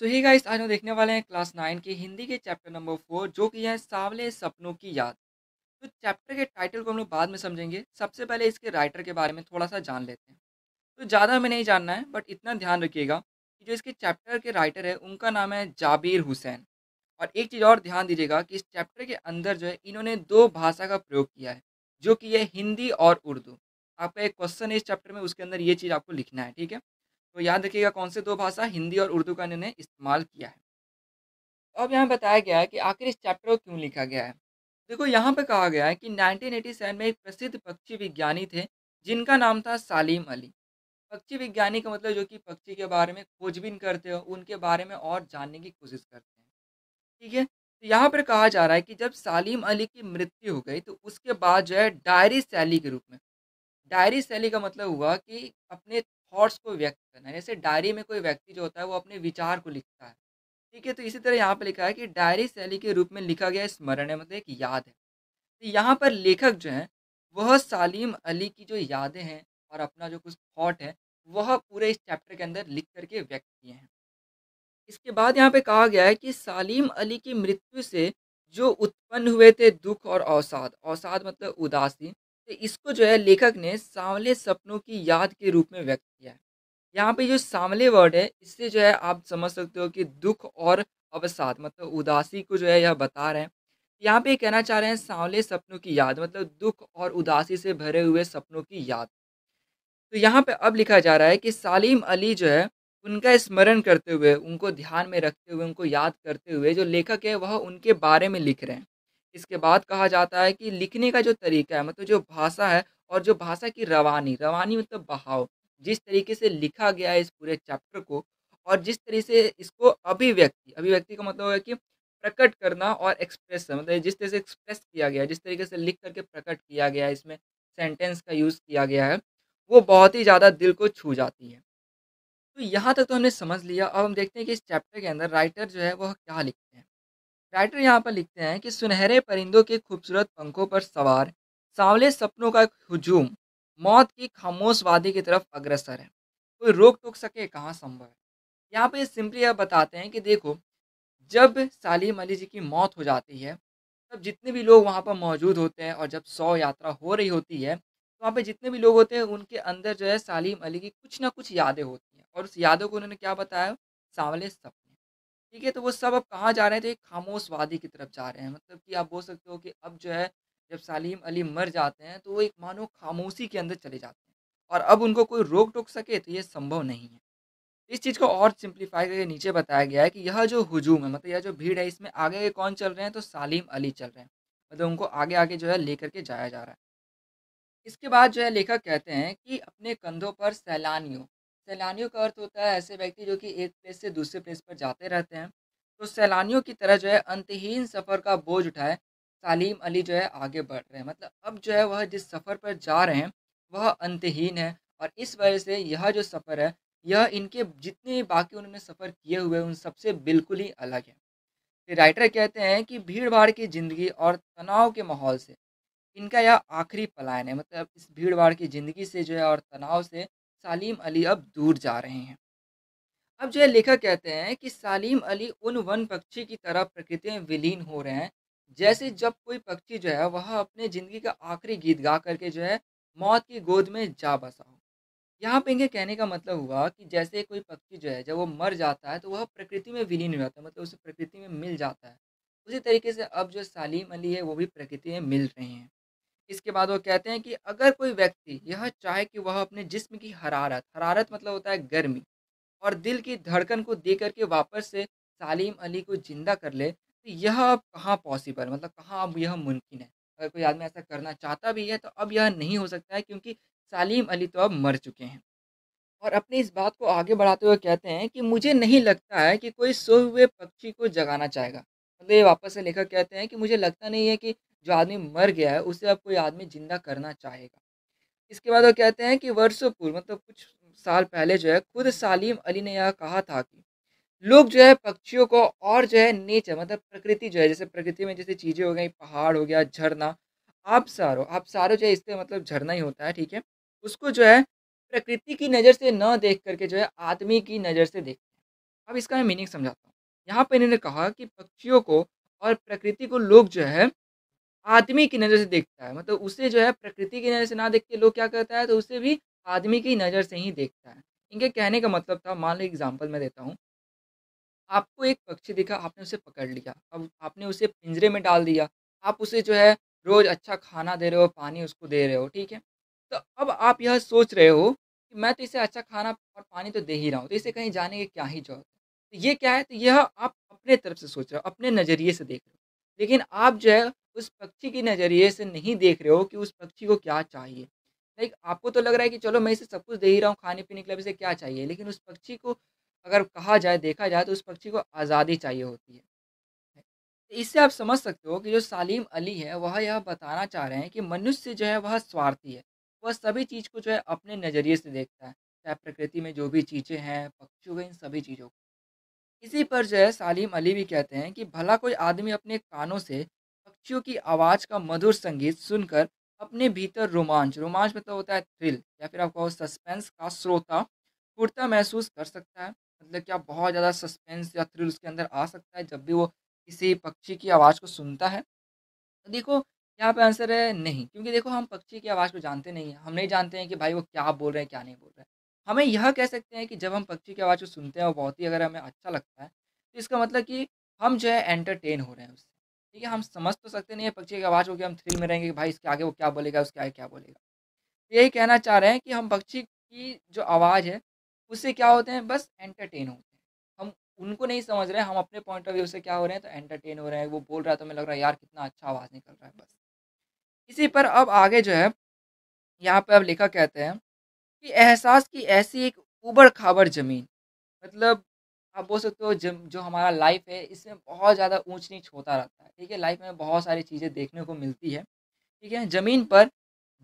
सो hey guys, आज हम देखने वाले हैं क्लास 9 की हिंदी के चैप्टर नंबर 4 जो कि है सांवले सपनों की याद। तो चैप्टर के टाइटल को हम लोग बाद में समझेंगे। सबसे पहले इसके राइटर के बारे में थोड़ा-सा जान लेते हैं। तो ज़्यादा हमें नहीं जानना है, बट इतना ध्यान रखिएगा कि जो इसके चैप्टर के राइटर है उनका नाम है जाबिर हुसैन। और एक चीज़ और ध्यान दीजिएगा कि इस चैप्टर के अंदर जो है इन्होंने 2 भाषा का प्रयोग किया है, जो कि है हिंदी और उर्दू। आपका एक क्वेश्चन है इस चैप्टर में, उसके अंदर ये चीज़ आपको लिखना है, ठीक है? तो याद रखिएगा कौन से 2 भाषा हिंदी और उर्दू का इन्होंने इस्तेमाल किया है। तो अब यहाँ बताया गया है कि आखिर इस चैप्टर को क्यों लिखा गया है। देखो यहाँ पे कहा गया है कि 1987 में एक प्रसिद्ध पक्षी विज्ञानी थे जिनका नाम था सालिम अली। पक्षी विज्ञानी का मतलब जो कि पक्षी के बारे में खोजबीन करते हो, उनके बारे में और जानने की कोशिश करते हैं। ठीक है? तो यहाँ पर कहा जा रहा है कि जब सालिम अली की मृत्यु हो गई तो उसके बाद जो है डायरी शैली के रूप में, डायरी शैली का मतलब हुआ कि अपने थॉट्स को व्यक्त करना। जैसे डायरी में कोई व्यक्ति जो होता है वो अपने विचार को लिखता है। ठीक है? तो इसी तरह यहाँ पे लिखा है कि डायरी शैली के रूप में लिखा गया स्मरण है, मतलब एक याद है। तो यहाँ पर लेखक जो हैं, वह सालिम अली की जो यादें हैं और अपना जो कुछ थॉट है, वह पूरे इस चैप्टर के अंदर लिख कर के व्यक्त किए हैं। इसके बाद यहाँ पे कहा गया है कि सालिम अली की मृत्यु से जो उत्पन्न हुए थे दुःख और अवसाद, अवसाद मतलब उदासी, तो इसको जो है लेखक ने सांवले सपनों की याद के रूप में व्यक्त किया है। यहाँ पे जो सामले वर्ड है, इससे जो है आप समझ सकते हो कि दुःख और अवसाद मतलब उदासी को जो है यह बता रहे हैं। यहाँ पे ये कहना चाह रहे हैं साँवले सपनों की याद मतलब दुःख और उदासी से भरे हुए सपनों की याद। तो यहाँ पे अब लिखा जा रहा है कि सालिम अली जो है, उनका स्मरण करते हुए, उनको ध्यान में रखते हुए, उनको याद करते हुए जो लेखक है वह उनके बारे में लिख रहे हैं। इसके बाद कहा जाता है कि लिखने का जो तरीका है मतलब जो भाषा है और जो भाषा की रवानी, रवानी मतलब बहाव, जिस तरीके से लिखा गया है इस पूरे चैप्टर को और जिस तरह से इसको अभिव्यक्ति, अभिव्यक्ति का मतलब है कि प्रकट करना और एक्सप्रेस मतलब जिस तरह से एक्सप्रेस किया गया है, जिस तरीके से लिख कर के प्रकट किया गया है, इसमें सेंटेंस का यूज़ किया गया है, वो बहुत ही ज़्यादा दिल को छू जाती है। तो यहाँ तक तो हमने समझ लिया, अब हम देखते हैं कि इस चैप्टर के अंदर राइटर जो है वह क्या लिखते हैं। राइटर यहाँ पर लिखते हैं कि सुनहरे परिंदों के खूबसूरत पंखों पर सवार सांवले सपनों का एक हुजूम मौत की खामोश वादी की तरफ अग्रसर है। कोई रोक टोक सके कहाँ संभव है। यहाँ पे सिंपली यह बताते हैं कि देखो, जब सालिम अली जी की मौत हो जाती है, तब जितने भी लोग वहाँ पर मौजूद होते हैं और जब शव यात्रा हो रही होती है, तो वहाँ पे जितने भी लोग होते हैं, उनके अंदर जो है सालिम अली की कुछ ना कुछ यादें होती हैं और उस यादों को उन्होंने क्या बताया? सांवले सपने। ठीक है? तो वो सब अब कहाँ जा रहे थे? एक खामोश वादी की तरफ जा रहे हैं। मतलब कि आप बोल सकते हो कि अब जो है, जब सालिम अली मर जाते हैं, तो वो एक मानो खामोशी के अंदर चले जाते हैं और अब उनको कोई रोक-टोक सके, तो ये संभव नहीं है। इस चीज़ को और सिम्प्लीफ़ाई करके नीचे बताया गया है कि यह जो हुजूम है मतलब यह जो भीड़ है इसमें आगे आगे कौन चल रहे हैं तो सालिम अली चल रहे हैं। मतलब उनको आगे-आगे जो है लेकर के जाया जा रहा है। इसके बाद जो है लेखक कहते हैं कि अपने कंधों पर सैलानियों, सैलानियों का अर्थ होता है ऐसे व्यक्ति जो कि एक प्लेस से दूसरे प्लेस पर जाते रहते हैं। तो सैलानियों की तरह जो है अंतहीन सफ़र का बोझ उठाए सालिम अली जो है आगे बढ़ रहे हैं। मतलब अब जो है वह जिस सफ़र पर जा रहे हैं वह अंतहीन है और इस वजह से यह जो सफ़र है, यह इनके जितने बाकी उन्होंने सफ़र किए हुए हैं उन सबसे बिल्कुल ही अलग है। फिर राइटर कहते हैं कि भीड़-भाड़ की ज़िंदगी और तनाव के माहौल से इनका यह आखिरी पलायन है। मतलब इस भीड़-भाड़ की ज़िंदगी से जो है और तनाव से सालिम अली अब दूर जा रहे हैं। अब जो है लेखक कहते हैं कि सालिम अली उन वन पक्षी की तरह प्रकृति में विलीन हो रहे हैं, जैसे जब कोई पक्षी जो है वह अपने ज़िंदगी का आखिरी गीत गा करके जो है मौत की गोद में जा बसा हो। यहाँ पे इनके कहने का मतलब हुआ कि जैसे कोई पक्षी जो है जब वो मर जाता है तो वह प्रकृति में विलीन हो जाता है, मतलब उसे प्रकृति में मिल जाता है। उसी तरीके से अब जो सालिम अली है वो भी प्रकृति में मिल रहे हैं। इसके बाद वो कहते हैं कि अगर कोई व्यक्ति यह चाहे कि वह अपने जिस्म की हरारत, हरारत मतलब होता है गर्मी और दिल की धड़कन को दे करके वापस से सालिम अली को ज़िंदा कर ले, तो यह अब कहाँ पॉसिबल मतलब कहाँ अब यह मुमकिन है। अगर कोई आदमी ऐसा करना चाहता भी है तो अब यह नहीं हो सकता है क्योंकि सालिम अली तो अब मर चुके हैं। और अपनी इस बात को आगे बढ़ाते हुए कहते हैं कि मुझे नहीं लगता है कि कोई सोए हुए पक्षी को जगाना चाहेगा। मतलब ये वापस से लेखक कहते हैं कि मुझे लगता नहीं है कि जो आदमी मर गया है उसे अब कोई आदमी ज़िंदा करना चाहेगा। इसके बाद वो कहते हैं कि वर्षों पूर्व मतलब कुछ साल पहले जो है खुद सालिम अली ने यह कहा था कि लोग जो है पक्षियों को और जो है नेचर मतलब प्रकृति जो है जैसे प्रकृति में जैसे चीज़ें हो गई, पहाड़ हो गया, झरना, आबशारों जो है इससे मतलब झरना ही होता है, ठीक है? उसको जो है प्रकृति की नज़र से ना देख कर के जो है आदमी की नज़र से देखते हैं। अब इसका मैं मीनिंग समझाता हूँ। यहाँ पे इन्होंने कहा कि पक्षियों को और प्रकृति को लोग जो है आदमी की नज़र से देखता है। मतलब उसे जो है प्रकृति की नज़र से ना देख के लोग क्या करता है, तो उसे भी आदमी की नज़र से ही देखता है। इनके कहने का मतलब था, मान लो एग्ज़ाम्पल मैं देता हूँ। आपको एक पक्षी दिखा, आपने उसे पकड़ लिया, अब आपने उसे पिंजरे में डाल दिया, आप उसे जो है रोज़ अच्छा खाना दे रहे हो, पानी उसको दे रहे हो, ठीक है? तो अब आप यह सोच रहे हो कि मैं तो इसे अच्छा खाना और पानी तो दे ही रहा हूँ, तो इसे कहीं जाने की क्या ही ज़रूरत है? तो ये क्या है? तो यह आप अपने तरफ से सोच रहे हो, अपने नज़रिए से देख रहे हो। लेकिन आप जो है उस पक्षी के नज़रिए से नहीं देख रहे हो कि उस पक्षी को क्या चाहिए। लाइक आपको तो लग रहा है कि चलो मैं इसे सब कुछ दे ही रहा हूँ, खाने-पीने के लिए, अब इसे क्या चाहिए? लेकिन उस पक्षी को अगर कहा जाए, देखा जाए तो उस पक्षी को आज़ादी चाहिए होती है। इससे आप समझ सकते हो कि जो सालिम अली है, वह यह बताना चाह रहे हैं कि मनुष्य जो है वह स्वार्थी है। वह सभी चीज़ को जो है अपने नज़रिए से देखता है, चाहे प्रकृति में जो भी चीज़ें हैं, पक्षियों को, इन सभी चीज़ों को। इसी पर जो है सालिम अली भी कहते हैं कि भला कोई आदमी अपने कानों से पक्षियों की आवाज़ का मधुर संगीत सुनकर अपने भीतर रोमांच रोमांच मतलब होता है थ्रिल, या फिर आप कहो सस्पेंस का श्रोता पूर्णतः महसूस कर सकता है। मतलब क्या बहुत ज़्यादा सस्पेंस या थ्रिल उसके अंदर आ सकता है जब भी वो किसी पक्षी की आवाज़ को सुनता है? तो देखो, यहाँ पे आंसर है नहीं, क्योंकि देखो हम पक्षी की आवाज़ को जानते नहीं हैं। हम नहीं जानते हैं कि भाई वो क्या बोल रहे हैं, क्या नहीं बोल रहे हैं। हमें यह कह सकते हैं कि जब हम पक्षी की आवाज़ को सुनते हैं और बहुत ही अगर हमें अच्छा लगता है, तो इसका मतलब कि हम जो है एंटरटेन हो रहे हैं उससे। ठीक है? हम समझ तो सकते नहीं है पक्षी की आवाज़ को कि हम थ्रिल में रहेंगे कि भाई इसके आगे वो क्या बोलेगा, उसके आगे क्या बोलेगा। यही कहना चाह रहे हैं कि हम पक्षी की जो आवाज़ है, उससे क्या होते हैं, बस एंटरटेन होते हैं। हम उनको नहीं समझ रहे हैं, हम अपने पॉइंट ऑफ व्यू से क्या हो रहे हैं, तो एंटरटेन हो रहे हैं। वो बोल रहा है तो हमें लग रहा है यार कितना अच्छा आवाज़ निकल रहा है, बस। इसी पर अब आगे जो है, यहाँ पे अब लेखक कहते हैं कि एहसास की ऐसी एक ऊबड़-खाबड़ ज़मीन, मतलब आप बोल सकते हो जम जो हमारा लाइफ़ है, इसमें बहुत ज़्यादा ऊँच-नीच होता रहता है, ठीक है? लाइफ़ में बहुत सारी चीज़ें देखने को मिलती है, ठीक है? ज़मीन पर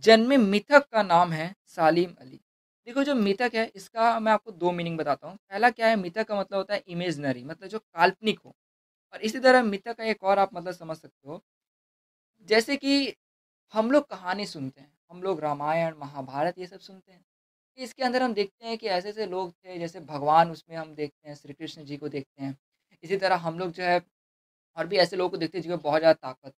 जन्मे मिथक का नाम है सालिम अली। देखो जो मिथक है, इसका मैं आपको 2 मीनिंग बताता हूँ। पहला क्या है, मिथक का मतलब होता है इमेजिनरी, मतलब जो काल्पनिक हो, और इसी तरह मिथक का एक और आप मतलब समझ सकते हो, जैसे कि हम लोग कहानी सुनते हैं, हम लोग रामायण, महाभारत ये सब सुनते हैं। इसके अंदर हम देखते हैं कि ऐसे-ऐसे लोग थे, जैसे भगवान उसमें हम देखते हैं, श्री कृष्ण जी को देखते हैं। इसी तरह हम लोग जो है और भी ऐसे लोगों को देखते हैं जिनमें बहुत ज़्यादा ताकत है,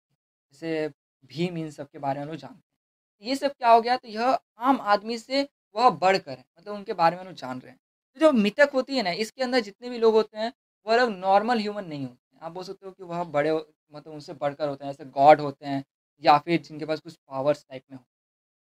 जैसे भीम, इन सब के बारे में हम लोग जानते हैं। ये सब क्या हो गया, तो यह आम आदमी से वह बढ़कर है, मतलब उनके बारे में हम लोग जान रहे हैं। तो जो मिथक होती है ना, इसके अंदर जितने भी लोग होते हैं, वह लोग नॉर्मल ह्यूमन नहीं होते हैं। आप बोल सकते हो कि वह बड़े मतलब उनसे बढ़कर होते हैं, जैसे गॉड होते हैं या फिर जिनके पास कुछ पावर्स टाइप में हो।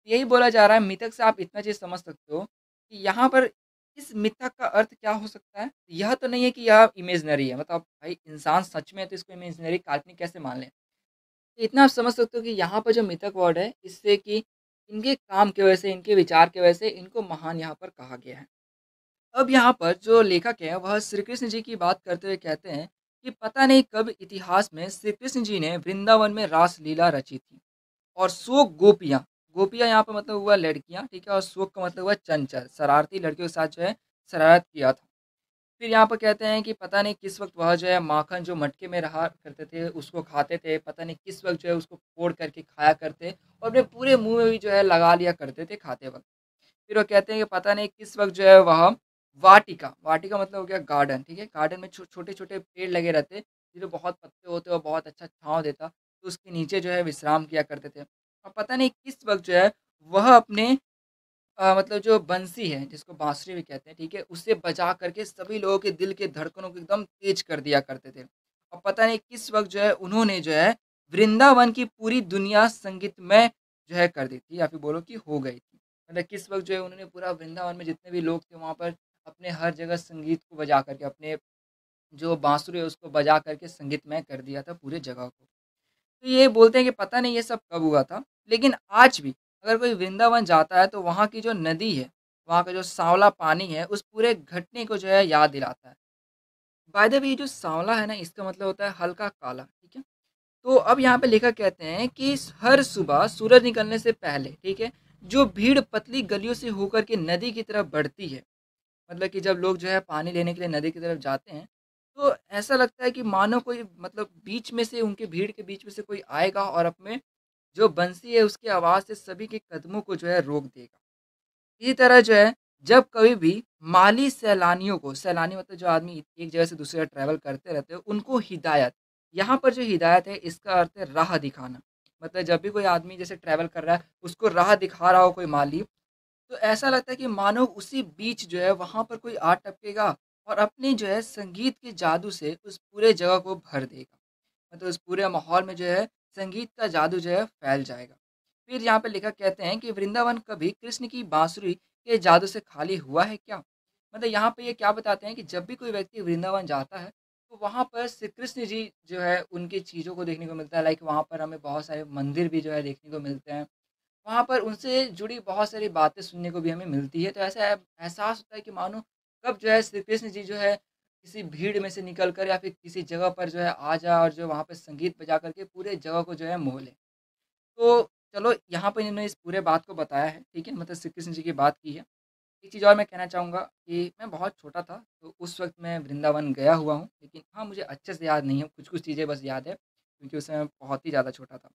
यही बोला जा रहा है, मिथक से आप इतना चीज़ समझ सकते हो कि यहाँ पर इस मिथक का अर्थ क्या हो सकता है? यह तो नहीं है कि यह इमेजिनरी है, मतलब भाई इंसान सच में है तो इसको इमेजिनरी काल्पनिक कैसे मान लें? तो इतना आप समझ सकते हो कि यहाँ पर जो मिथक वर्ड है, इससे कि इनके काम की वजह से, इनके विचार की वजह से इनको महान यहाँ पर कहा गया है। अब यहाँ पर जो लेखक हैं, वह श्री कृष्ण जी की बात करते हुए कहते हैं कि पता नहीं कब इतिहास में श्री कृष्ण जी ने वृंदावन में रास लीला रची थी। और सो गोपियाँ, गोपियाँ यहाँ पे मतलब हुआ लड़कियाँ, ठीक है? और शोक का मतलब हुआ चंचल, शरारती लड़कियों के साथ जो है शरारत किया था। फिर यहाँ पर कहते हैं कि पता नहीं किस वक़्त वह जो है माखन जो मटके में रहा करते थे, उसको खाते थे, पता नहीं किस वक़्त जो है उसको फोड़ करके खाया करते और अपने पूरे मुँह में भी जो है लगा लिया करते थे खाते वक़्त। फिर वो कहते हैं कि पता नहीं किस वक़्त जो है वह वाटिका, वाटिका मतलब हो गया गार्डन, ठीक है? गार्डन में छोटे-छोटे पेड़ लगे रहते, जिसमें बहुत पत्ते होते और बहुत अच्छा छाँव देता, तो उसके नीचे जो है विश्राम किया करते थे। और पता नहीं किस वक़्त जो है वह अपने मतलब जो बंसी है, जिसको बाँसुरी भी कहते हैं, ठीक है? उसे बजा करके सभी लोगों के दिल के धड़कनों को एकदम तेज़ कर दिया करते थे। और पता नहीं किस वक़्त जो है उन्होंने जो है वृंदावन की पूरी दुनिया संगीतमय जो है कर दी थी, या फिर बोलो कि हो गई थी। मतलब किस वक़्त जो है उन्होंने पूरा वृंदावन में जितने भी लोग थे वहाँ पर अपने हर जगह संगीत को बजा करके, अपने जो बाँसुरी है उसको बजा करके संगीतमय कर दिया था पूरे जगह को। तो ये बोलते हैं कि पता नहीं ये सब कब हुआ था, लेकिन आज भी अगर कोई वृंदावन जाता है तो वहाँ की जो नदी है, वहाँ का जो सांवला पानी है, उस पूरे घटने को जो है याद दिलाता है। बाय द वे, ये जो सांवला है ना, इसका मतलब होता है हल्का काला, ठीक है? तो अब यहाँ पे लेखक कहते हैं कि हर सुबह सूरज निकलने से पहले, ठीक है, जो भीड़ पतली गलियों से होकर के नदी की तरफ बढ़ती है, मतलब कि जब लोग जो है पानी लेने के लिए नदी की तरफ जाते हैं, तो ऐसा लगता है कि मानो कोई मतलब बीच में से, उनके भीड़ के बीच में से कोई आएगा और अपने जो बंसी है उसकी आवाज़ से सभी के कदमों को जो है रोक देगा। इसी तरह जो है जब कभी भी माली सैलानियों को, सैलानी मतलब जो आदमी एक जगह से दूसरी जगह ट्रैवल करते रहते हैं, उनको हिदायत, यहाँ पर जो हिदायत है इसका अर्थ है राह दिखाना। मतलब जब भी कोई आदमी जैसे ट्रैवल कर रहा है, उसको राह दिखा रहा हो कोई माली, तो ऐसा लगता है कि मानो उसी बीच जो है वहाँ पर कोई आ टपकेगा और अपने जो है संगीत के जादू से उस पूरे जगह को भर देगा। मतलब उस पूरे माहौल में जो है संगीत का जादू जो है फैल जाएगा। फिर यहाँ पे लेखक कहते हैं कि वृंदावन कभी कृष्ण की बांसुरी के जादू से खाली हुआ है क्या? मतलब यहाँ पे ये क्या बताते हैं कि जब भी कोई व्यक्ति वृंदावन जाता है, तो वहाँ पर श्री कृष्ण जी जो है उनकी चीज़ों को देखने को मिलता है। लाइक वहाँ पर हमें बहुत सारे मंदिर भी जो है देखने को मिलते हैं। वहाँ पर उनसे जुड़ी बहुत सारी बातें सुनने को भी हमें मिलती है। तो ऐसा एहसास होता है कि मानो कब जो है श्री कृष्ण जी जो है किसी भीड़ में से निकल कर या फिर किसी जगह पर जो है आ जाए और जो वहाँ पे संगीत बजा कर के पूरे जगह को जो है मोह ले। तो चलो यहाँ पे इन्होंने इस पूरे बात को बताया है, ठीक है? मतलब श्री कृष्ण जी की बात की है। एक चीज़ और मैं कहना चाहूँगा कि मैं बहुत छोटा था, तो उस वक़्त मैं वृंदावन गया हुआ हूँ। लेकिन हाँ, मुझे अच्छे से याद नहीं है, कुछ-कुछ चीज़ें बस याद है, क्योंकि उस समय मैं बहुत ही ज़्यादा छोटा था।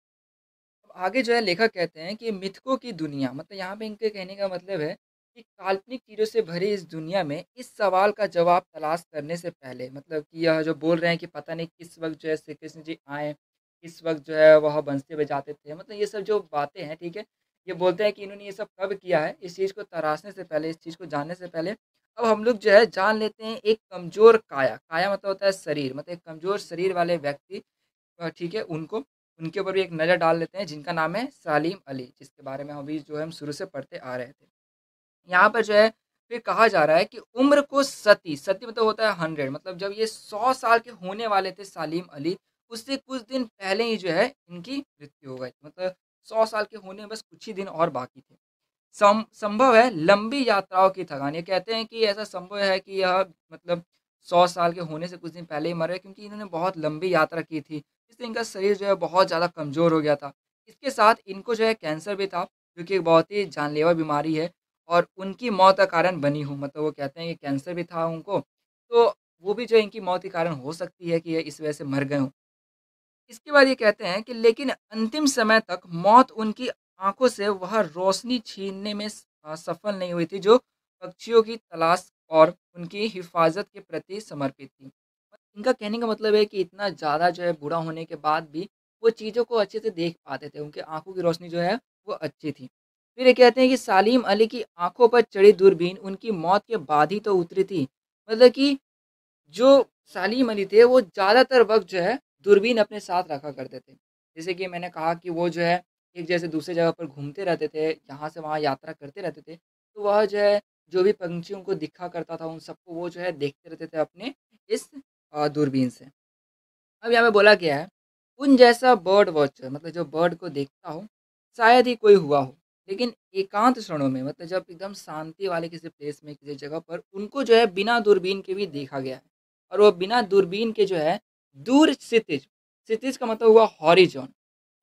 अब आगे जो है लेखक कहते हैं कि मिथकों की दुनिया, मतलब यहाँ पे इनके कहने का मतलब है कि काल्पनिक चीज़ों से भरी इस दुनिया में इस सवाल का जवाब तलाश करने से पहले, मतलब कि यह जो बोल रहे हैं कि पता नहीं किस वक़्त जो है श्री कृष्ण जी आए, किस वक़्त जो है वह बंसी बजाते थे, मतलब ये सब जो बातें हैं, ठीक है? ये बोलते हैं कि इन्होंने ये सब कब किया है, इस चीज़ को तराशने से पहले, इस चीज़ को जानने से पहले, अब हम लोग जो है जान लेते हैं एक कमज़ोर काया, काया मतलब होता है शरीर, मतलब एक कमज़ोर शरीर वाले व्यक्ति, ठीक है, उनके ऊपर भी एक नज़र डाल लेते हैं जिनका नाम है सालिम अली, जिसके बारे में अभी जो है हम शुरू से पढ़ते आ रहे थे। यहाँ पर जो है फिर कहा जा रहा है कि उम्र को सती, सती मतलब होता है 100, मतलब जब ये 100 साल के होने वाले थे सालिम अली, उससे कुछ दिन पहले ही जो है इनकी मृत्यु हो गई। मतलब 100 साल के होने में बस कुछ ही दिन और बाकी थे। संभव है लंबी यात्राओं की थकान, ये कहते हैं कि ऐसा संभव है कि यह मतलब 100 साल के होने से कुछ दिन पहले ही मरे, क्योंकि इन्होंने बहुत लंबी यात्रा की थी, इसलिए इनका शरीर जो है बहुत ज़्यादा कमज़ोर हो गया था। इसके साथ इनको जो है कैंसर भी था, जो कि एक बहुत ही जानलेवा बीमारी है और उनकी मौत का कारण बनी हो। मतलब वो कहते हैं कि कैंसर भी था उनको, तो वो भी जो है इनकी मौत के कारण हो सकती है कि ये इस वजह से मर गए हों। इसके बाद ये कहते हैं कि लेकिन अंतिम समय तक मौत उनकी आँखों से वह रोशनी छीनने में सफल नहीं हुई थी, जो पक्षियों की तलाश और उनकी हिफ़ाज़त के प्रति समर्पित थी। इनका कहने का मतलब है कि इतना ज़्यादा जो है बूढ़ा होने के बाद भी वो चीज़ों को अच्छे से देख पाते थे, उनकी आँखों की रोशनी जो है वो अच्छी थी। फिर ये कहते हैं कि सालिम अली की आँखों पर चढ़ी दूरबीन उनकी मौत के बाद ही तो उतरी थी। मतलब कि जो सालिम अली थे, वो ज़्यादातर वक़्त जो है दूरबीन अपने साथ रखा करते थे। जैसे कि मैंने कहा कि वो जो है एक जगह से दूसरी जगह पर घूमते रहते थे, यहाँ से वहाँ यात्रा करते रहते थे। तो वह जो है जो भी पंछियों को दिखा करता था, उन सबको वो जो है देखते रहते थे अपने इस दूरबीन से। अब यहाँ पे बोला गया है, उन जैसा बर्ड वॉचर, मतलब जो बर्ड को देखता हो, शायद ही कोई हुआ हो। लेकिन एकांत क्षणों में, मतलब जब एकदम शांति वाले किसी प्लेस में, किसी जगह पर उनको जो है बिना दूरबीन के भी देखा गया है। और वो बिना दूरबीन के जो है दूर क्षितिज, क्षितिज का मतलब हुआ हॉरिज़ॉन,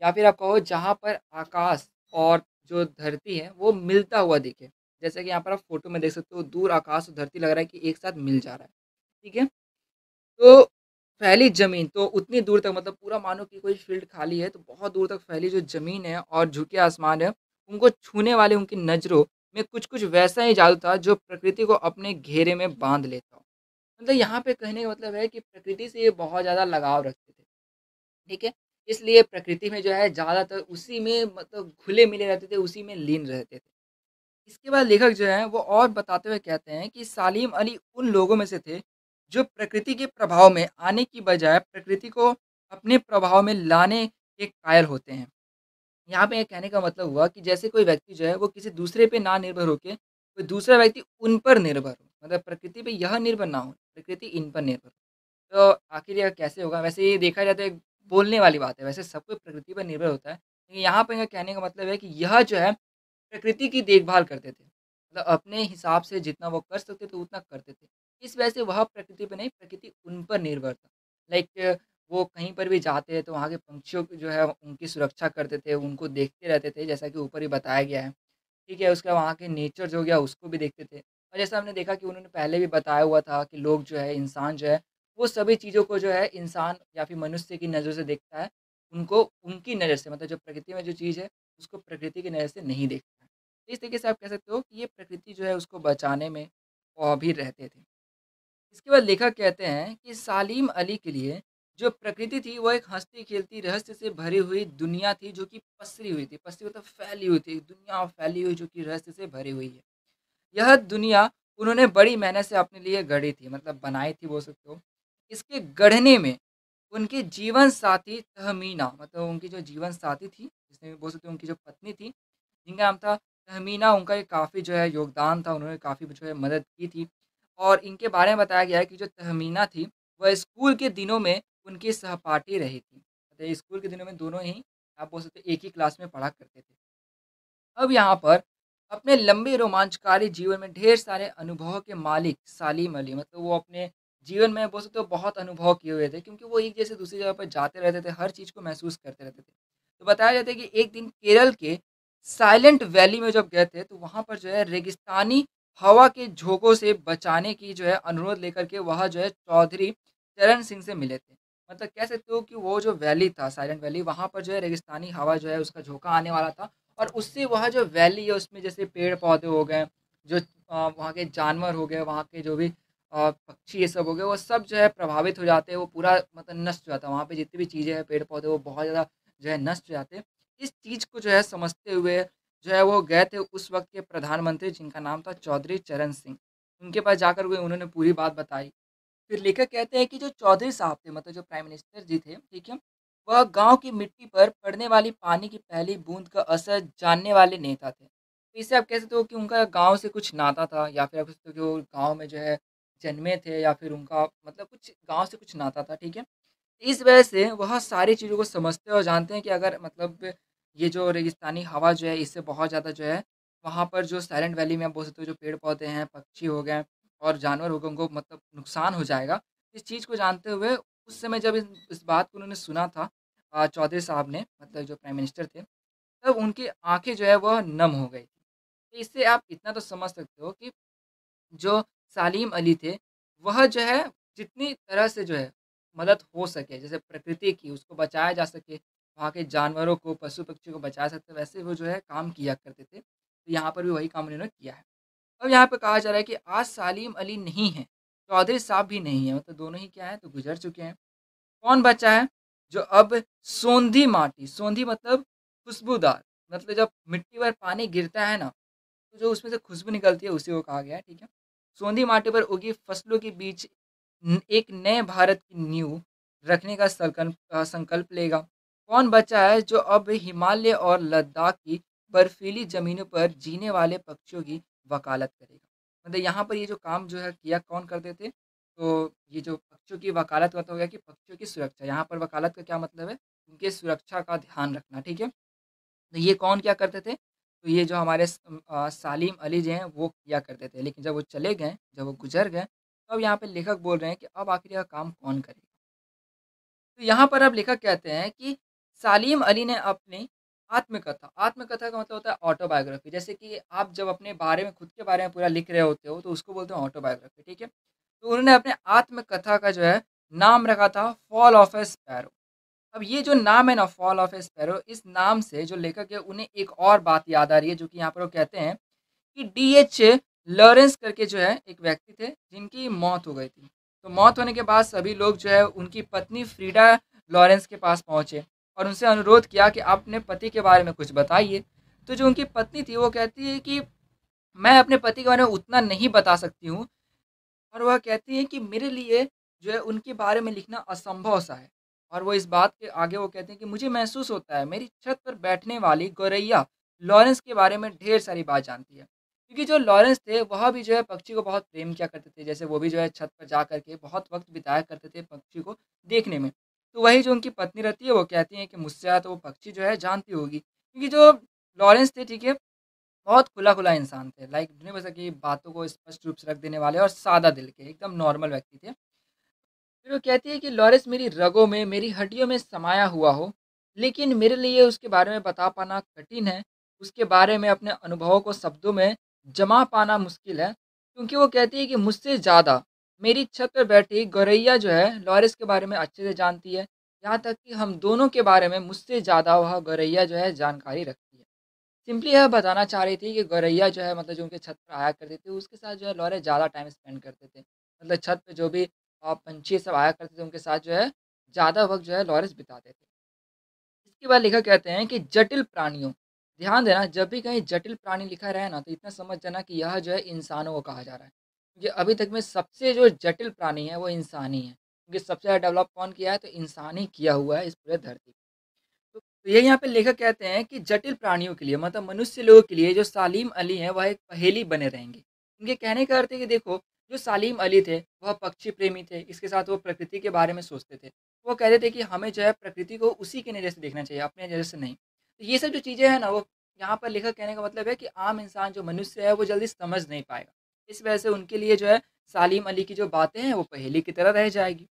या फिर आप कहो जहाँ पर आकाश और जो धरती है वो मिलता हुआ दिखे। जैसे कि यहाँ पर आप फ़ोटो में देख सकते हो, दूर आकाश और धरती लग रहा है कि एक साथ मिल जा रहा है। ठीक है? तो फैली ज़मीन, तो उतनी दूर तक, मतलब पूरा मानो कि कोई फ़ील्ड खाली है, तो बहुत दूर तक फैली जो ज़मीन है और झुके आसमान है, उनको छूने वाले उनकी नज़रों में कुछ-कुछ वैसा ही जादू था जो प्रकृति को अपने घेरे में बाँध लेता हो। मतलब यहाँ पे कहने का मतलब है कि प्रकृति से ये बहुत ज़्यादा लगाव रखते थे, ठीक है? इसलिए प्रकृति में जो है ज़्यादातर उसी में मतलब घुले-मिले रहते थे, उसी में लीन रहते थे। इसके बाद लेखक जो हैं वो और बताते हुए कहते हैं कि सालिम अली उन लोगों में से थे जो प्रकृति के प्रभाव में आने की बजाय प्रकृति को अपने प्रभाव में लाने के कायल होते हैं। यहाँ पे ये कहने का मतलब हुआ कि जैसे कोई व्यक्ति जो है वो किसी दूसरे पे ना निर्भर होके कोई दूसरा व्यक्ति उन पर निर्भर हो, मतलब प्रकृति पे यह निर्भर ना हो, प्रकृति इन पर निर्भर हो। तो आखिर यह कैसे होगा? वैसे ये देखा जाए तो एक बोलने वाली बात है, वैसे सब कोई प्रकृति पर निर्भर होता है। लेकिन यहाँ पे इनका कहने का मतलब है कि यह जो है प्रकृति की देखभाल करते थे। मतलब अपने हिसाब से जितना वो कर सकते थे उतना करते थे। इस वजह से वह प्रकृति पे नहीं, प्रकृति उन पर निर्भर था। लाइक वो कहीं पर भी जाते तो वहाँ के पंछियों की जो है उनकी सुरक्षा करते थे, उनको देखते रहते थे, जैसा कि ऊपर ही बताया गया है। ठीक है, उसका वहाँ के नेचर जो हो गया उसको भी देखते थे। और जैसा हमने देखा कि उन्होंने पहले भी बताया हुआ था कि लोग जो है, इंसान जो है, वो सभी चीज़ों को जो है इंसान या फिर मनुष्य की नज़र से देखता है। उनको उनकी नज़र से, मतलब जो प्रकृति में जो चीज़ है, उसको प्रकृति की नज़र से नहीं देखता है। इस तरीके से आप कह सकते हो कि ये प्रकृति जो है उसको बचाने में भी रहते थे। इसके बाद लेखक कहते हैं कि सालीम अली के लिए जो प्रकृति थी वो एक हँसती-खेलती रहस्य से भरी हुई दुनिया थी जो कि पसरी हुई थी। पसरी मतलब फैली हुई थी, एक दुनिया फैली हुई जो कि रहस्य से भरी हुई है। यह दुनिया उन्होंने बड़ी मेहनत से अपने लिए गढ़ी थी, मतलब बनाई थी बोल सकते हो। इसके गढ़ने में उनकी जीवन साथी तहमीना, मतलब उनकी जो जीवन साथी थी, जिसमें बोल सकते हो उनकी जो पत्नी थी, जिनका नाम था तहमीना, उनका ये काफ़ी जो है योगदान था, उन्होंने काफ़ी जो है मदद की थी। और इनके बारे में बताया गया है कि जो तहमीना थी, वह स्कूल के दिनों में उनकी सहपाठी रही थी। मतलब स्कूल के दिनों में दोनों ही आप बोल सकते हो एक ही क्लास में पढ़ा करते थे। अब यहाँ पर अपने लंबे रोमांचकारी जीवन में ढेर सारे अनुभवों के मालिक सालिम अली, मतलब वो अपने जीवन में बोल सकते हो बहुत अनुभव किए हुए थे, क्योंकि वो एक जगह से दूसरी जगह पर जाते रहते थे, हर चीज़ को महसूस करते रहते थे। तो बताया जाता है कि एक दिन केरल के साइलेंट वैली में जब गए थे तो वहाँ पर जो है रेगिस्तानी हवा के झोंकों से बचाने की जो है अनुरोध लेकर के वह जो है चौधरी चरण सिंह से मिले थे। मतलब कह सकते हो कि वो जो वैली था साइलेंट वैली, वहाँ पर जो है रेगिस्तानी हवा जो है उसका झोंका आने वाला था, और उससे वह जो वैली है उसमें जैसे पेड़-पौधे हो गए, जो वहाँ के जानवर हो गए, वहाँ के जो भी पक्षी ये सब हो गए, वो सब जो है प्रभावित हो जाते हैं, वो पूरा मतलब नष्ट हो जाता है। वहाँ पे जितनी भी चीज़ें हैं, पेड़-पौधे, वो बहुत ज़्यादा जो है नष्ट हो जाते हैं। इस चीज़ को जो है समझते हुए जो है वो गए थे उस वक़्त के प्रधानमंत्री, जिनका नाम था चौधरी चरण सिंह। उनके पास जाकर के उन्होंने पूरी बात बताई। फिर लेखक कहते हैं कि जो चौधरी साहब थे, मतलब जो प्राइम मिनिस्टर जी थे, ठीक है? वह गाँव की मिट्टी पर पड़ने वाली पानी की पहली बूँद का असर जानने वाले नेता थे। तो इससे आप कह सकते हो कि उनका गाँव से कुछ नाता था, या फिर आप कह सकते हो कि वो गाँव में जो है जन्मे थे, या फिर उनका मतलब कुछ गाँव से कुछ नाता था, ठीक है? इस वजह से वह सारी चीज़ों को समझते हैं और जानते हैं कि अगर मतलब ये जो रेगिस्तानी हवा जो है इससे बहुत ज़्यादा जो है वहाँ पर जो साइलेंट वैली में आप बोल सकते हो जो पेड़-पौधे हैं, पक्षी हो गए और जानवर हो गए, उनको मतलब नुकसान हो जाएगा। इस चीज़ को जानते हुए उस समय जब इस बात को उन्होंने सुना था चौधरी साहब ने, मतलब जो प्राइम मिनिस्टर थे, तब उनकी आँखें जो है वह नम हो गई थी। तो इससे आप इतना तो समझ सकते हो कि जो सालीम अली थे, वह जो है जितनी तरह से जो है मदद हो सके, जैसे प्रकृति की उसको बचाया जा सके, वहाँ के जानवरों को, पशु-पक्षी को बचा सकते, वैसे वो जो है काम किया करते थे। तो यहाँ पर भी वही काम उन्होंने किया है। अब यहाँ पे कहा जा रहा है कि आज सालीम अली नहीं हैं, चौधरी साहब भी नहीं हैं, मतलब दोनों ही क्या हैं तो गुज़र चुके हैं। कौन बचा है? जो अब सोंधी माटी, सोंधी मतलब खुशबूदार, मतलब जब मिट्टी पर पानी गिरता है ना, तो जो उसमें से खुशबू निकलती है उसी को कहा गया है, ठीक है? सोंधी माटी पर उगी फसलों के बीच एक नए भारत की नींव रखने का संकल्प लेगा। कौन बचा है जो अब हिमालय और लद्दाख की बर्फीली ज़मीनों पर जीने वाले पक्षियों की वकालत करेगा? मतलब यहाँ पर ये जो काम जो है किया कौन करते थे? तो ये जो पक्षियों की वकालत का मतलब हो गया कि पक्षियों की सुरक्षा। यहाँ पर वकालत का क्या मतलब है? उनकी सुरक्षा का ध्यान रखना, ठीक है? तो ये कौन क्या करते थे? तो ये जो हमारे सालीम अली जी हैं, वो किया करते थे। लेकिन जब वो चले गए, जब वो गुज़र गए, तो अब यहाँ पे लेखक बोल रहे हैं कि अब आखिर यह काम कौन करेगा? तो यहाँ पर अब लेखक कहते हैं कि सालीम अली ने अपनी आत्मकथा, आत्मकथा का मतलब होता है ऑटोबायोग्राफी। जैसे कि आप जब अपने बारे में, खुद के बारे में पूरा लिख रहे होते हो, तो उसको बोलते हैं ऑटोबायोग्राफी, ठीक है? तो उन्होंने अपने आत्मकथा का जो है नाम रखा था फॉल ऑफ ए स्पैरो। अब ये जो नाम है ना फॉल ऑफ ए स्पैरो, इस नाम से जो लेखक है उन्हें एक और बात याद आ रही है, जो कि यहाँ पर वो कहते हैं कि डीएच लॉरेंस करके जो है एक व्यक्ति थे जिनकी मौत हो गई थी। तो मौत होने के बाद सभी लोग जो है उनकी पत्नी फ्रीडा लॉरेंस के पास पहुँचे और उनसे अनुरोध किया कि आप अपने पति के बारे में कुछ बताइए। तो जो उनकी पत्नी थी वो कहती है कि मैं अपने पति के बारे में उतना नहीं बता सकती हूँ, और वह कहती हैं कि मेरे लिए जो है उनके बारे में लिखना असंभव सा है। और वो इस बात के आगे वो कहते हैं कि मुझे महसूस होता है मेरी छत पर बैठने वाली गौरैया लॉरेंस के बारे में ढेर सारी बात जानती है। क्योंकि जो लॉरेंस थे वह भी जो है पक्षी को बहुत प्रेम किया करते थे, जैसे वो भी जो है छत पर जा कर के बहुत वक़्त बिताया करते थे पक्षी को देखने में। तो वही जो उनकी पत्नी रहती है वो कहती हैं कि मुझसे ज़्यादा तो वो पक्षी जो है जानती होगी। क्योंकि जो लॉरेंस थे, ठीक है, बहुत खुला-खुला इंसान थे, लाइक दुनिया भर की बातों को स्पष्ट रूप से रख देने वाले और सादा दिल के, एकदम नॉर्मल व्यक्ति थे। फिर वो कहती है कि लॉरेंस मेरी रगों में, मेरी हड्डियों में समाया हुआ हो, लेकिन मेरे लिए उसके बारे में बता पाना कठिन है, उसके बारे में अपने अनुभवों को शब्दों में जमा पाना मुश्किल है, क्योंकि वो कहती है कि मुझसे ज़्यादा मेरी छत पर बैठी गौरैया जो है लॉरेंस के बारे में अच्छे से जानती है, यहाँ तक कि हम दोनों के बारे में मुझसे ज़्यादा वह गौरैया जो है जानकारी रखती है। सिंपली यह बताना चाह रही थी कि गौरैया जो है मतलब जो उनके छत पर आया करती थी, उसके साथ जो है लॉरे ज़्यादा टाइम स्पेंड करते थे। मतलब छत पे जो भी पंछी सब आया करते थे, उनके साथ जो है ज़्यादा वक़्त जो है लॉरेंस बिताते थे। इसके बाद लेखक कहते हैं कि जटिल प्राणियों, ध्यान देना जब भी कहीं जटिल प्राणी लिखा रहे ना तो इतना समझ जाना कि यह जो है इंसानों को कहा जा रहा है। क्योंकि अभी तक में सबसे जो जटिल प्राणी है वो इंसान ही है। क्योंकि सबसे ज़्यादा डेवलप कौन किया है तो इंसान ही किया हुआ है इस पूरे धरती तो ये यहाँ पे लेखक कहते हैं कि जटिल प्राणियों के लिए मतलब मनुष्य लोगों के लिए जो सालीम अली हैं वह एक पहेली बने रहेंगे। इनके कहने का अर्थ है कि देखो जो सालीम अली थे वह पक्षी प्रेमी थे, इसके साथ वो प्रकृति के बारे में सोचते थे। वो कहते थे कि हमें जो है प्रकृति को उसी के नज़र से देखना चाहिए, अपने नज़र से नहीं। तो ये सब जो चीज़ें हैं ना वो यहाँ पर लेखक कहने का मतलब है कि आम इंसान जो मनुष्य है वो जल्दी समझ नहीं पाएगा। इस वजह से उनके लिए जो है सालीम अली की जो बातें हैं वो पहेली की तरह रह जाएगी।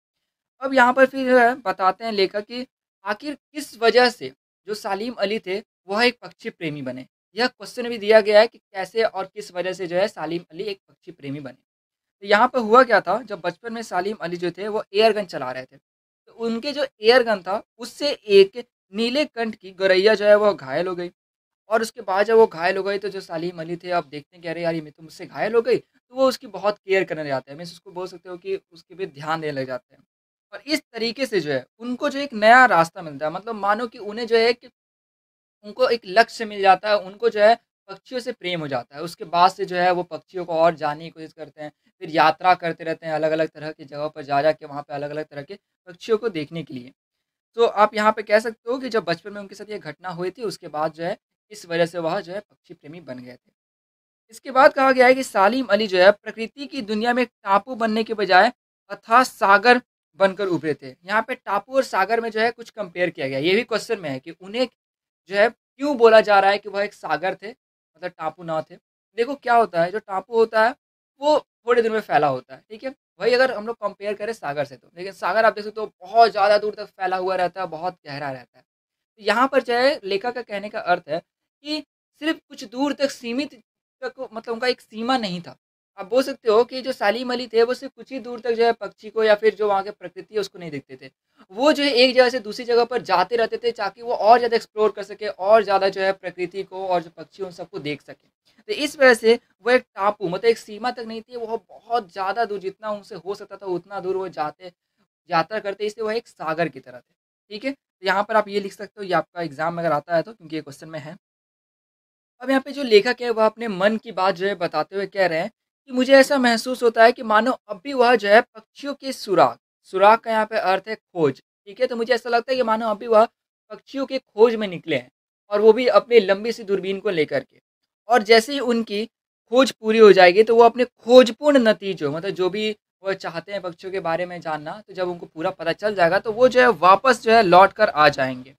अब यहाँ पर फिर जो है बताते हैं लेखक कि आखिर किस वजह से जो सालीम अली थे वह एक पक्षी प्रेमी बने। यह क्वेश्चन भी दिया गया है कि कैसे और किस वजह से जो है सालीम अली एक पक्षी प्रेमी बने। तो यहाँ पर हुआ क्या था जब बचपन में सालीम अली जो थे वो एयर गन चला रहे थे। तो उनके जो एयर गन था उससे एक नीले कंठ की गौरैया जो है वो घायल हो गई। और उसके बाद जब वो घायल हो गई तो जो सालीम अली थे अब देखते हैं कि अरे यार ये तो मुझसे घायल हो गई, तो वो उसकी बहुत केयर करने लग जाते हैं। मीन्स उसको बोल सकते हो कि उसके भी ध्यान देने लग जाते हैं। और इस तरीके से जो है उनको जो एक नया रास्ता मिलता है मतलब मानो कि उन्हें जो है कि उनको एक लक्ष्य मिल जाता है, उनको जो है पक्षियों से प्रेम हो जाता है। उसके बाद से जो है वो पक्षियों को और जानने की कोशिश करते हैं, फिर यात्रा करते रहते हैं अलग-अलग तरह की जगहों पर जा-जा के वहाँ पे अलग-अलग तरह के पक्षियों को देखने के लिए। तो आप यहाँ पे कह सकते हो कि जब बचपन में उनके साथ ये घटना हुई थी, उसके बाद जो है इस वजह से वह जो है पक्षी प्रेमी बन गए थे। इसके बाद कहा गया है कि सालिम अली जो है प्रकृति की दुनिया में एक टापू बनने के बजाय अथाह सागर बनकर उभरे थे। यहाँ पे टापू और सागर में जो है कुछ कंपेयर किया गया है। ये भी क्वेश्चन में है कि उन्हें जो है क्यों बोला जा रहा है कि वह एक सागर थे, मतलब टापू ना थे। देखो क्या होता है जो टापू होता है वो थोड़े दिन में फैला होता है, ठीक है? वही अगर हम लोग कंपेयर करें सागर से तो, लेकिन सागर आप देख सकते हो बहुत ज़्यादा दूर तक फैला हुआ रहता है, बहुत गहरा रहता है। तो यहाँ पर जो है लेखक का कहने का अर्थ है कि सिर्फ़ कुछ दूर तक सीमित तक मतलब उनका एक सीमा नहीं था। आप बोल सकते हो कि जो सालिम अली थे वो सिर्फ़ कुछ ही दूर तक जो है पक्षी को या फिर जो वहाँ की प्रकृति है उसको नहीं देखते थे। वो जो है एक जगह से दूसरी जगह पर जाते रहते थे ताकि वो और ज़्यादा एक्सप्लोर कर सके और ज़्यादा जो है प्रकृति को और जो पक्षी उन सबको देख सकें। तो इस वजह से वो एक टापू मतलब एक सीमा तक नहीं थी, वो बहुत ज़्यादा दूर जितना उनसे हो सकता था उतना दूर वो जाते यात्रा करते इसलिए वह एक सागर की तरह थे। ठीक है? तो यहाँ पर आप ये लिख सकते हो ये आपका एग्ज़ाम में अगर आता है तो क्योंकि ये क्वेश्चन में है। अब यहाँ पे जो लेखक है वह अपने मन की बात जो है बताते हुए कह रहे हैं कि मुझे ऐसा महसूस होता है कि मानो अब भी वह जो है पक्षियों के सुराग, सुराग का यहाँ पे अर्थ है खोज, ठीक है? तो मुझे ऐसा लगता है कि मानो अभी वह पक्षियों के खोज में निकले हैं और वो भी अपनी लंबी सी दूरबीन को लेकर के। और जैसे ही उनकी खोज पूरी हो जाएगी तो वो अपने खोजपूर्ण नतीजों मतलब जो भी वो चाहते हैं पक्षियों के बारे में जानना, तो जब उनको पूरा पता चल जाएगा तो वो जो है वापस जो है लौट कर आ जाएँगे।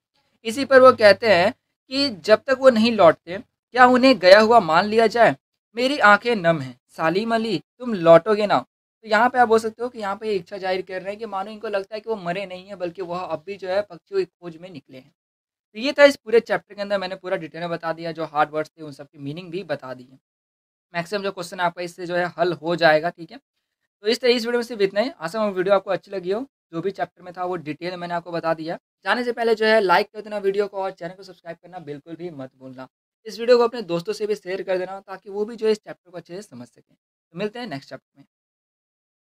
इसी पर वो कहते हैं कि जब तक वो नहीं लौटते क्या उन्हें गया हुआ मान लिया जाए? मेरी आँखें नम हैं, सालिम अली तुम लौटोगे ना? तो यहाँ पे आप बोल सकते हो कि यहाँ पे ये इच्छा ज़ाहिर कर रहे हैं कि मानो इनको लगता है कि वो मरे नहीं हैं बल्कि वह अब भी जो है पक्षियों की खोज में निकले हैं। तो ये था इस पूरे चैप्टर के अंदर मैंने पूरा डिटेल में बता दिया, जो हार्ड वर्ड्स थे उन सब की मीनिंग भी बता दी है। मैक्सिमम जो क्वेश्चन है आपका इससे जो है हल हो जाएगा, ठीक है? तो इस तरह इस वीडियो में सिर्फ इतना ही। आशा हूँ वीडियो आपको अच्छी लगी हो। जो भी चैप्टर में था वो डिटेल में मैंने आपको बता दिया। जाने से पहले जो है लाइक कर देना वीडियो को और चैनल को सब्सक्राइब करना बिल्कुल भी मत भूलना। इस वीडियो को अपने दोस्तों से भी शेयर कर देना ताकि वो भी जो है इस चैप्टर को अच्छे से समझ सकें। तो मिलते हैं नेक्स्ट चैप्टर में।